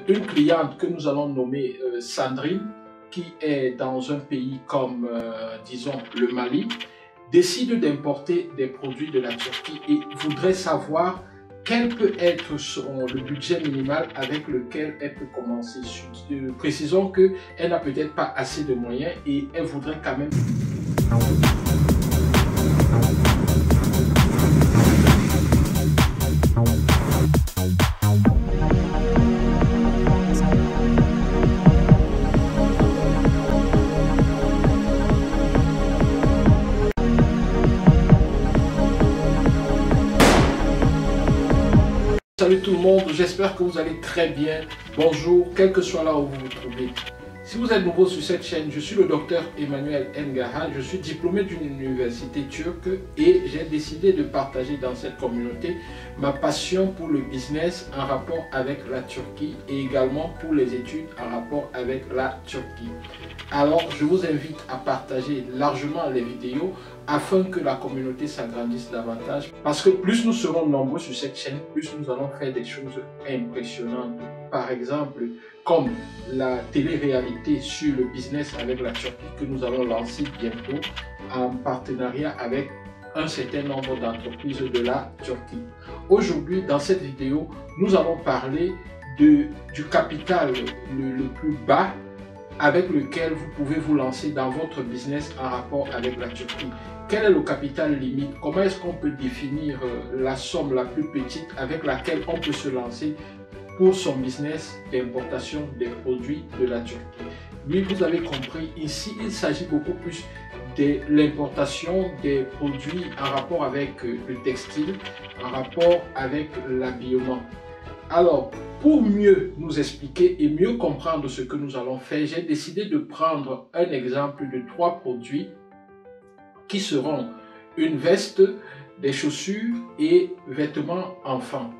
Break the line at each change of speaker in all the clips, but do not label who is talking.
Une cliente que nous allons nommer Sandrine, qui est dans un pays comme, disons, le Mali, décide d'importer des produits de la Turquie et voudrait savoir quel peut être le budget minimal avec lequel elle peut commencer. Précisons qu'elle n'a peut-être pas assez de moyens et elle voudrait quand même... Salut tout le monde, j'espère que vous allez très bien. Bonjour, quel que soit là où vous vous trouvez. Si vous êtes nouveau sur cette chaîne, je suis le docteur Emmanuel Ngaha, je suis diplômé d'une université turque et j'ai décidé de partager dans cette communauté ma passion pour le business en rapport avec la Turquie et également pour les études en rapport avec la Turquie. Alors, je vous invite à partager largement les vidéos afin que la communauté s'agrandisse davantage. Parce que plus nous serons nombreux sur cette chaîne, plus nous allons faire des choses impressionnantes. Par exemple, comme la télé-réalité sur le business avec la Turquie que nous allons lancer bientôt en partenariat avec un certain nombre d'entreprises de la Turquie. Aujourd'hui, dans cette vidéo, nous allons parler du capital le plus bas avec lequel vous pouvez vous lancer dans votre business en rapport avec la Turquie. Quel est le capital limite? Comment est-ce qu'on peut définir la somme la plus petite avec laquelle on peut se lancer pour son business d'importation des produits de la Turquie? Oui, vous avez compris, ici il s'agit beaucoup plus de l'importation des produits en rapport avec le textile, en rapport avec l'habillement. Alors, pour mieux nous expliquer et mieux comprendre ce que nous allons faire, j'ai décidé de prendre un exemple de 3 produits qui seront une veste, des chaussures et vêtements enfants.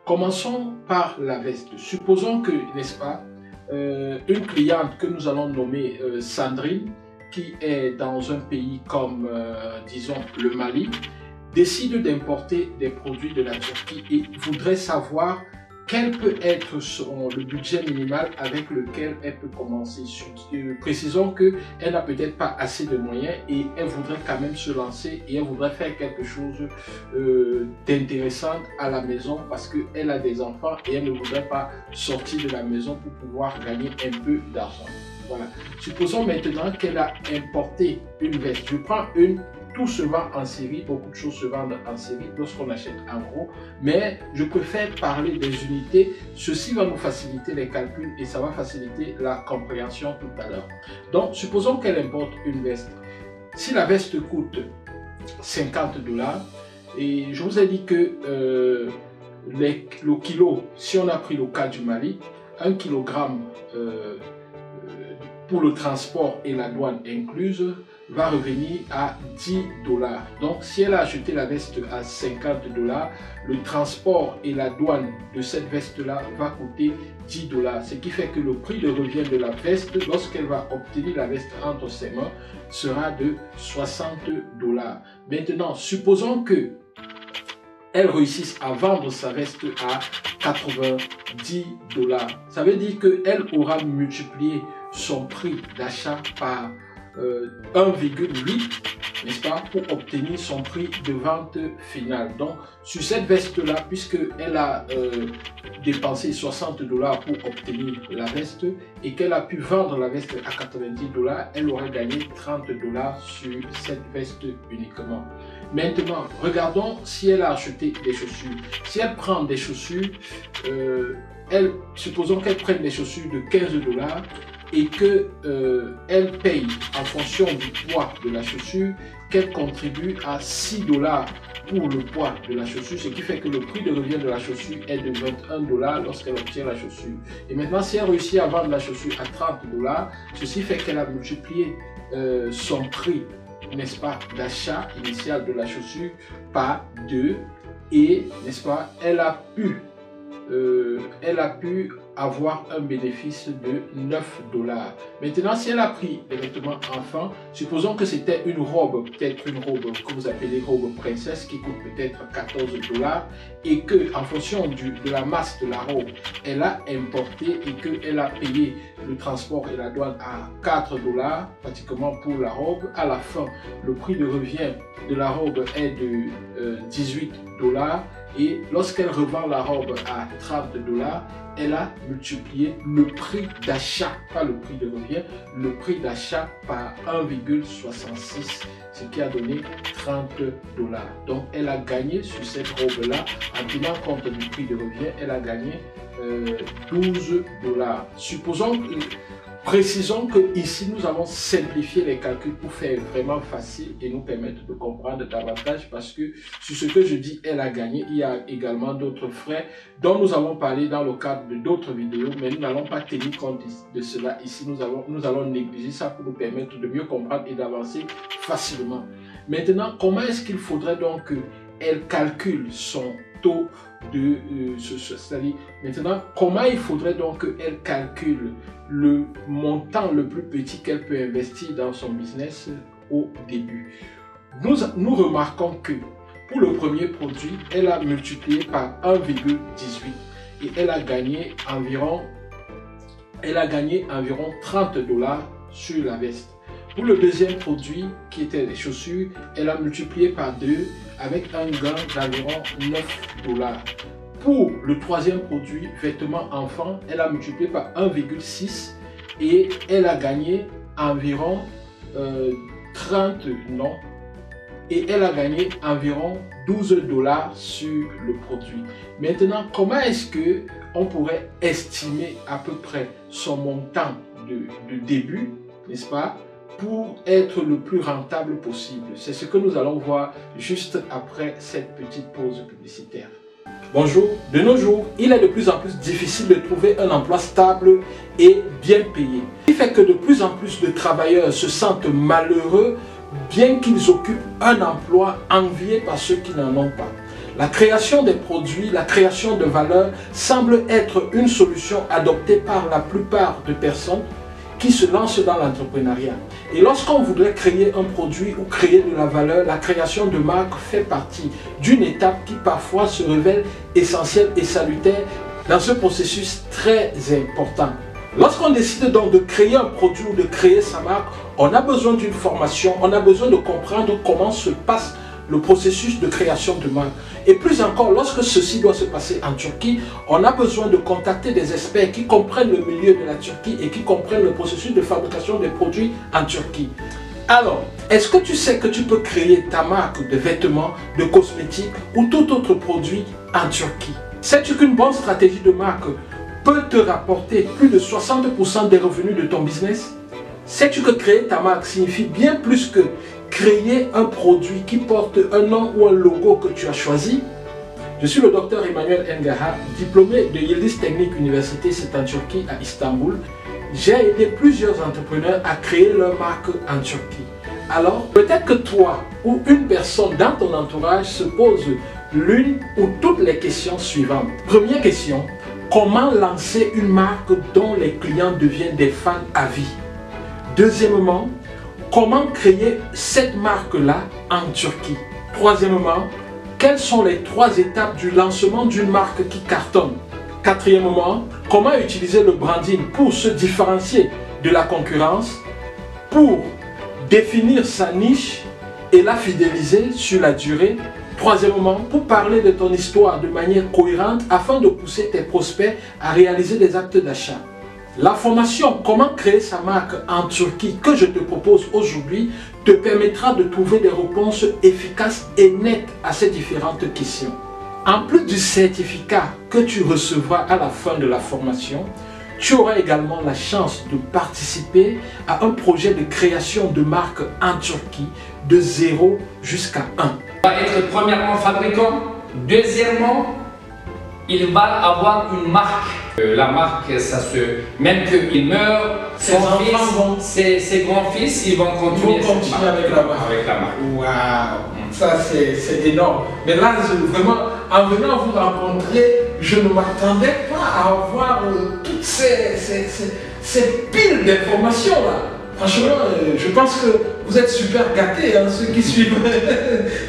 Commençons par la veste. Supposons que, n'est-ce pas, une cliente que nous allons nommer Sandrine, qui est dans un pays comme, disons, le Mali, décide d'importer des produits de la Turquie et voudrait savoir quel peut être le budget minimal avec lequel elle peut commencer. Précisons qu'elle n'a peut-être pas assez de moyens et elle voudrait quand même se lancer et elle voudrait faire quelque chose d'intéressant à la maison parce qu'elle a des enfants et elle ne voudrait pas sortir de la maison pour pouvoir gagner un peu d'argent. Voilà. Supposons maintenant qu'elle a importé une veste. Je prends une. Tout se vend en série, beaucoup de choses se vendent en série lorsqu'on achète en gros, mais je préfère parler des unités. Ceci va nous faciliter les calculs et ça va faciliter la compréhension tout à l'heure. Donc, supposons qu'elle importe une veste. Si la veste coûte 50 $, et je vous ai dit que le kilo, si on a pris le cas du Mali, 1 kg pour le transport et la douane incluse, va revenir à 10 $. Donc, si elle a acheté la veste à 50 $, le transport et la douane de cette veste-là va coûter 10 $. Ce qui fait que le prix de revient de la veste, lorsqu'elle va obtenir la veste entre ses mains, sera de 60 $. Maintenant, supposons que elle réussisse à vendre sa veste à 90 $. Ça veut dire qu'elle aura multiplié son prix d'achat par 1,8, n'est-ce pas, pour obtenir son prix de vente final. Donc, sur cette veste-là, puisqu'elle a dépensé 60 $ pour obtenir la veste et qu'elle a pu vendre la veste à 90 $, elle aurait gagné 30 $ sur cette veste uniquement. Maintenant, regardons si elle a acheté des chaussures. Si elle prend des chaussures, supposons qu'elle prenne des chaussures de 15 $ et qu'elle paye en fonction du poids de la chaussure, qu'elle contribue à 6 $ pour le poids de la chaussure, ce qui fait que le prix de revient de la chaussure est de 21 $ lorsqu'elle obtient la chaussure. Et maintenant, si elle réussit à vendre la chaussure à 30 $, ceci fait qu'elle a multiplié son prix, n'est-ce pas, d'achat initial de la chaussure par 2 et, n'est-ce pas, elle a pu avoir un bénéfice de 9 $. Maintenant, si elle a pris des vêtements enfants, supposons que c'était une robe, peut-être une robe que vous appelez robe princesse qui coûte peut-être 14 $ et que en fonction de la masse de la robe, elle a importé et qu'elle a payé le transport et la douane à 4 $ pratiquement pour la robe. À la fin, le prix de revient de la robe est de 18 $ et lorsqu'elle revend la robe à 30 $, elle a multiplié le prix d'achat, pas le prix de revient, le prix d'achat par 1,66, ce qui a donné 30 $. Donc elle a gagné sur cette robe-là, en tenant compte du prix de revient, elle a gagné 12 $. Précisons que ici nous avons simplifié les calculs pour faire vraiment facile et nous permettre de comprendre davantage, parce que sur ce que je dis elle a gagné, il y a également d'autres frais dont nous avons parlé dans le cadre de d'autres vidéos, mais nous n'allons pas tenir compte de cela ici. Nous allons négliger ça pour nous permettre de mieux comprendre et d'avancer facilement. Maintenant, comment est-ce qu'il faudrait donc qu'elle calcule son taux de c'est-à-dire maintenant comment il faudrait donc qu'elle calcule le montant le plus petit qu'elle peut investir dans son business au début. Nous remarquons que pour le premier produit, elle a multiplié par 1,18 et elle a gagné environ 30 $ sur la veste. Pour le deuxième produit, qui était les chaussures, elle a multiplié par 2 avec un gain d'environ 9 $. Pour le troisième produit, vêtements enfants, elle a multiplié par 1,6 et elle a gagné environ 12 $ sur le produit. Maintenant, comment est-ce que on pourrait estimer à peu près son montant de début, n'est-ce pas, pour être le plus rentable possible? C'est ce que nous allons voir juste après cette petite pause publicitaire. Bonjour, de nos jours, il est de plus en plus difficile de trouver un emploi stable et bien payé. Ce qui fait que de plus en plus de travailleurs se sentent malheureux bien qu'ils occupent un emploi envié par ceux qui n'en ont pas. La création des produits, la création de valeur semble être une solution adoptée par la plupart de personnes qui se lancent dans l'entrepreneuriat. Et lorsqu'on voudrait créer un produit ou créer de la valeur, la création de marque fait partie d'une étape qui parfois se révèle essentielle et salutaire dans ce processus très important. Lorsqu'on décide donc de créer un produit ou de créer sa marque, on a besoin d'une formation, on a besoin de comprendre comment se passe le processus de création de marque. Et plus encore, lorsque ceci doit se passer en Turquie, on a besoin de contacter des experts qui comprennent le milieu de la Turquie et qui comprennent le processus de fabrication des produits en Turquie. Alors, est-ce que tu sais que tu peux créer ta marque de vêtements, de cosmétiques ou tout autre produit en Turquie? Sais-tu qu'une bonne stratégie de marque peut te rapporter plus de 60% des revenus de ton business? Sais-tu que créer ta marque signifie bien plus que créer un produit qui porte un nom ou un logo que tu as choisi? Je suis le docteur Emmanuel Engaha, diplômé de Yıldız Teknik Université, c'est en Turquie, à Istanbul. J'ai aidé plusieurs entrepreneurs à créer leur marque en Turquie. Alors, peut-être que toi ou une personne dans ton entourage se pose l'une ou toutes les questions suivantes. Première question, comment lancer une marque dont les clients deviennent des fans à vie? Deuxièmement, comment créer cette marque-là en Turquie? Troisièmement, quelles sont les 3 étapes du lancement d'une marque qui cartonne? Quatrièmement, comment utiliser le branding pour se différencier de la concurrence, pour définir sa niche et la fidéliser sur la durée? Troisièmement, pour parler de ton histoire de manière cohérente afin de pousser tes prospects à réaliser des actes d'achat. La formation « Comment créer sa marque en Turquie » que je te propose aujourd'hui te permettra de trouver des réponses efficaces et nettes à ces différentes questions. En plus du certificat que tu recevras à la fin de la formation, tu auras également la chance de participer à un projet de création de marque en Turquie de 0 jusqu'à 1.
Il va être premièrement fabricant, deuxièmement, il va avoir une marque. La marque, ça se... même qu'il meurt, ses grands-fils, ils vont continuer
avec la marque. Waouh, ça c'est énorme. Mais là, vraiment, en venant vous rencontrer, je ne m'attendais pas à avoir toutes ces piles d'informations là. Franchement, je pense que vous êtes super gâtés, hein, ceux qui suivent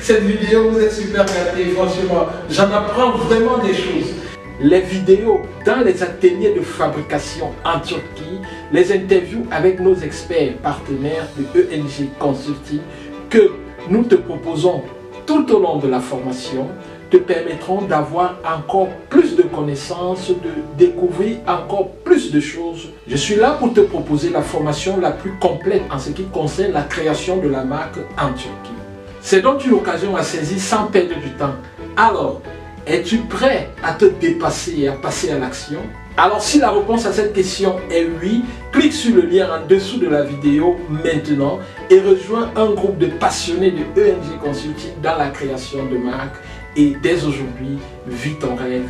cette vidéo, vous êtes super gâtés, franchement. J'en apprends vraiment des choses. Les vidéos dans les ateliers de fabrication en Turquie, les interviews avec nos experts partenaires de ENG Consulting que nous te proposons tout au long de la formation te permettront d'avoir encore plus de connaissances, de découvrir encore plus de choses. Je suis là pour te proposer la formation la plus complète en ce qui concerne la création de la marque en Turquie. C'est donc une occasion à saisir sans perdre du temps. Alors, es-tu prêt à te dépasser et à passer à l'action? Alors si la réponse à cette question est oui, clique sur le lien en dessous de la vidéo maintenant et rejoins un groupe de passionnés de ENG Consulting dans la création de marques. Et dès aujourd'hui, vis ton rêve,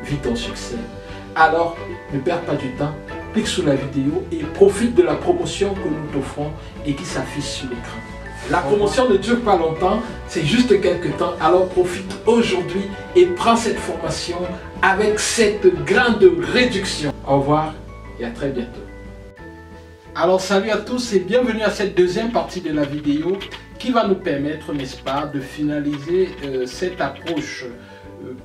vis ton succès. Alors, ne perds pas du temps, clique sur la vidéo et profite de la promotion que nous t'offrons et qui s'affiche sur l'écran. La promotion ne dure pas longtemps, c'est juste quelques temps, alors profite aujourd'hui et prends cette formation avec cette grande réduction. Au revoir et à très bientôt. Alors salut à tous et bienvenue à cette deuxième partie de la vidéo qui va nous permettre, n'est-ce pas, de finaliser cette approche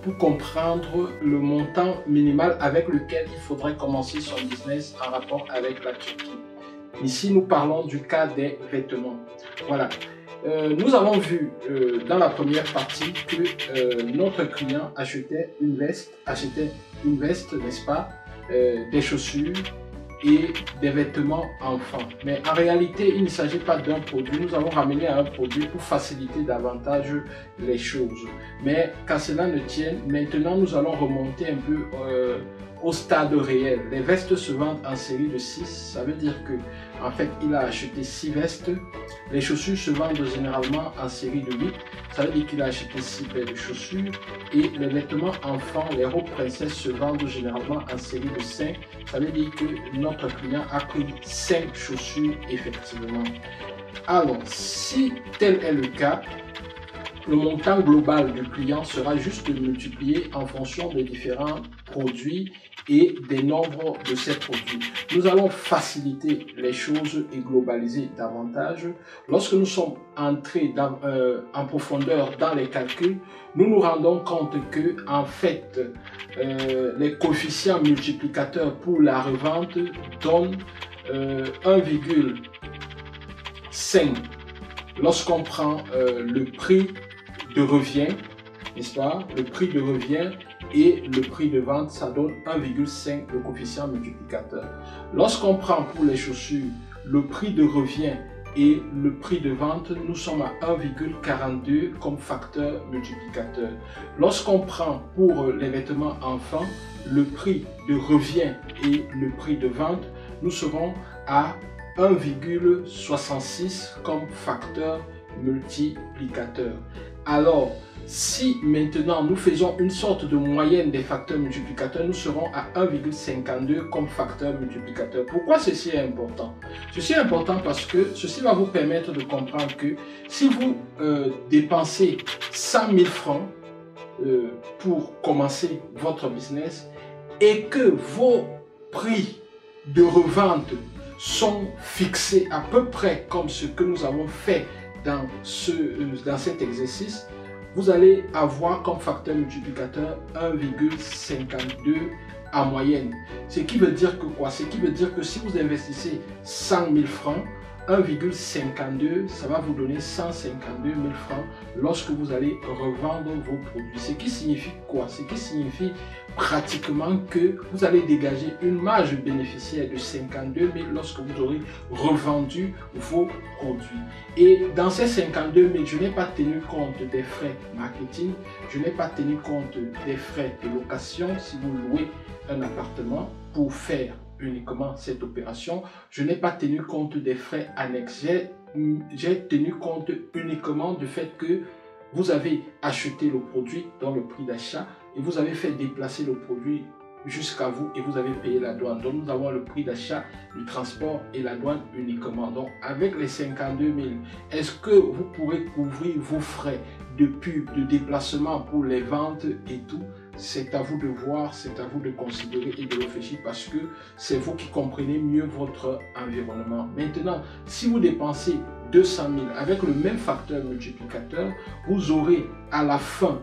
pour comprendre le montant minimal avec lequel il faudrait commencer son business en rapport avec la Turquie. Ici, nous parlons du cas des vêtements. Voilà. Nous avons vu dans la première partie que notre client achetait une veste, n'est-ce pas, des chaussures et des vêtements enfants. Mais en réalité, il ne s'agit pas d'un produit. Nous avons ramené à un produit pour faciliter davantage les choses. Mais qu'à cela ne tienne, maintenant nous allons remonter un peu au stade réel. Les vestes se vendent en série de 6. Ça veut dire que en fait, il a acheté 6 vestes. Les chaussures se vendent généralement en série de 8. Ça veut dire qu'il a acheté 6 paires de chaussures. Et les vêtements enfants, les robes princesses se vendent généralement en série de 5. Ça veut dire que notre client a pris 5 chaussures effectivement. Alors, si tel est le cas, le montant global du client sera juste multiplié en fonction des différents produits et des nombres de ces produits. Nous allons faciliter les choses et globaliser davantage. Lorsque nous sommes entrés en profondeur dans les calculs, nous nous rendons compte que en fait, les coefficients multiplicateurs pour la revente donnent 1,5 lorsqu'on prend le prix de revient, n'est-ce pas? Le prix de revient et le prix de vente, ça donne 1,5 le coefficient multiplicateur. Lorsqu'on prend pour les chaussures le prix de revient et le prix de vente, nous sommes à 1,42 comme facteur multiplicateur. Lorsqu'on prend pour les vêtements enfants le prix de revient et le prix de vente, nous serons à 1,66 comme facteur multiplicateur. Alors, si maintenant nous faisons une sorte de moyenne des facteurs multiplicateurs, nous serons à 1,52 comme facteur multiplicateur. Pourquoi ceci est important? Ceci est important parce que ceci va vous permettre de comprendre que si vous dépensez 100 000 francs pour commencer votre business et que vos prix de revente sont fixés à peu près comme ce que nous avons fait dans cet exercice, vous allez avoir comme facteur multiplicateur 1,52 en moyenne. Ce qui veut dire que quoi? Ce qui veut dire que si vous investissez 100 000 francs, 1,52, ça va vous donner 152 000 francs lorsque vous allez revendre vos produits. Ce qui signifie quoi? Ce qui signifie pratiquement que vous allez dégager une marge bénéficiaire de 52 000 lorsque vous aurez revendu vos produits. Et dans ces 52 000, je n'ai pas tenu compte des frais marketing, je n'ai pas tenu compte des frais de location si vous louez un appartement pour faire uniquement cette opération. Je n'ai pas tenu compte des frais annexes. J'ai tenu compte uniquement du fait que vous avez acheté le produit dans le prix d'achat et vous avez fait déplacer le produit jusqu'à vous et vous avez payé la douane. Donc nous avons le prix d'achat, du transport et la douane uniquement. Donc avec les 52 000, est-ce que vous pourrez couvrir vos frais de pub, de déplacement pour les ventes et tout? c'est à vous de voir, c'est à vous de considérer et de réfléchir parce que c'est vous qui comprenez mieux votre environnement. Maintenant, si vous dépensez 200 000 avec le même facteur multiplicateur, vous aurez à la fin,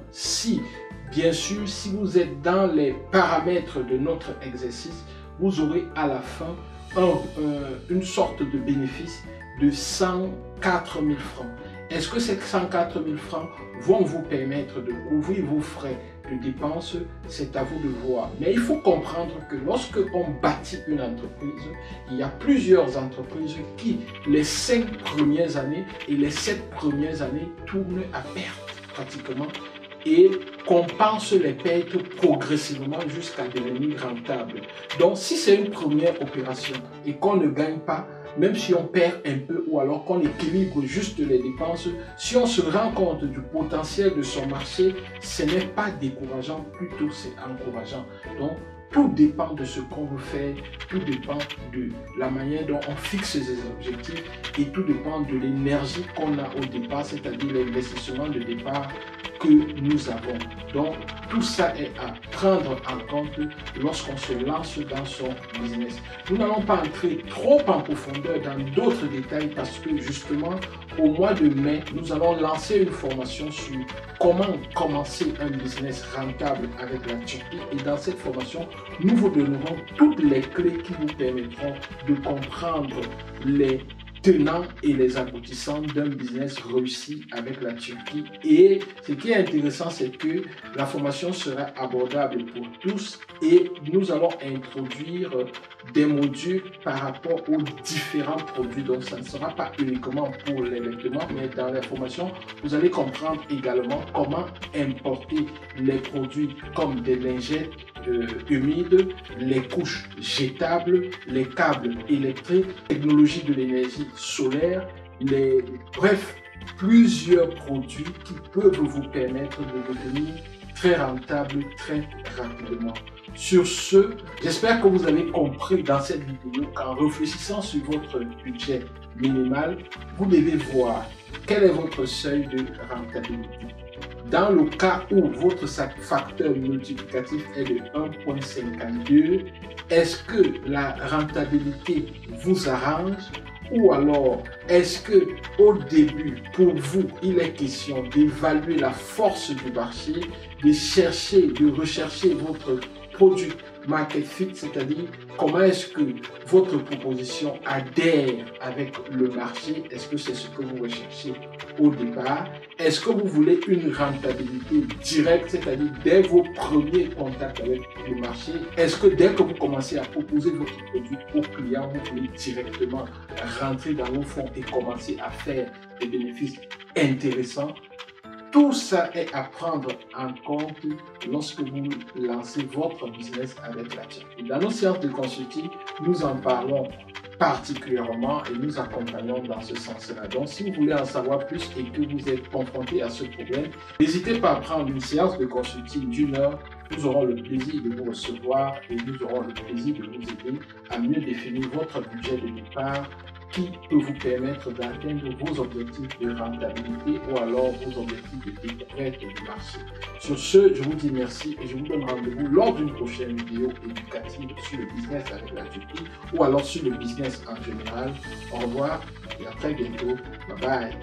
bien sûr, si vous êtes dans les paramètres de notre exercice, vous aurez à la fin une sorte de bénéfice de 104 000 francs. Est-ce que ces 104 000 francs vont vous permettre de couvrir vos frais de dépenses? C'est à vous de voir. Mais il faut comprendre que lorsque on bâtit une entreprise, il y a plusieurs entreprises qui, les 5 premières années et les 7 premières années, tournent à perte pratiquement et compensent les pertes progressivement jusqu'à devenir rentable. Donc, si c'est une première opération et qu'on ne gagne pas, même si on perd un peu ou alors qu'on équilibre juste les dépenses, si on se rend compte du potentiel de son marché, ce n'est pas décourageant, plutôt c'est encourageant. Donc, tout dépend de ce qu'on veut faire, tout dépend de la manière dont on fixe ses objectifs et tout dépend de l'énergie qu'on a au départ, c'est-à-dire l'investissement de départ que nous avons. Donc, tout ça est à prendre en compte lorsqu'on se lance dans son business. Nous n'allons pas entrer trop en profondeur dans d'autres détails parce que justement, au mois de mai, nous allons lancer une formation sur comment commencer un business rentable avec la Turquie. Et dans cette formation, nous vous donnerons toutes les clés qui vous permettront de comprendre les tenants et les aboutissants d'un business réussi avec la Turquie. Et ce qui est intéressant, c'est que la formation sera abordable pour tous et nous allons introduire des modules par rapport aux différents produits. Donc, ça ne sera pas uniquement pour les vêtements, mais dans la formation, vous allez comprendre également comment importer les produits comme des lingettes humides, les couches jetables, les câbles électriques, technologie de l'énergie solaire, bref, plusieurs produits qui peuvent vous permettre de devenir très rentable très rapidement. Sur ce, j'espère que vous avez compris dans cette vidéo qu'en réfléchissant sur votre budget minimal, vous devez voir quel est votre seuil de rentabilité. Dans le cas où votre facteur multiplicatif est de 1,52, est-ce que la rentabilité vous arrange? Ou alors, est-ce que au début, pour vous, il est question d'évaluer la force du marché, de rechercher votre produit market fit, c'est-à-dire comment est-ce que votre proposition adhère avec le marché? Est-ce que c'est ce que vous recherchez au départ? Est-ce que vous voulez une rentabilité directe, c'est-à-dire dès vos premiers contacts avec le marché? Est-ce que dès que vous commencez à proposer votre produit aux clients, vous voulez directement rentrer dans vos fonds et commencer à faire des bénéfices intéressants? Tout ça est à prendre en compte lorsque vous lancez votre business avec la Turquie. Dans nos séances de consulting, nous en parlons particulièrement et nous accompagnons dans ce sens-là. Donc, si vous voulez en savoir plus et que vous êtes confronté à ce problème, n'hésitez pas à prendre une séance de consulting d'1 heure. Nous aurons le plaisir de vous recevoir et nous aurons le plaisir de vous aider à mieux définir votre budget de départ qui peut vous permettre d'atteindre vos objectifs de rentabilité ou alors vos objectifs de découverte du marché. Sur ce, je vous dis merci et je vous donne rendez-vous lors d'une prochaine vidéo éducative sur le business avec la Turquie ou alors sur le business en général. Au revoir et à très bientôt. Bye bye.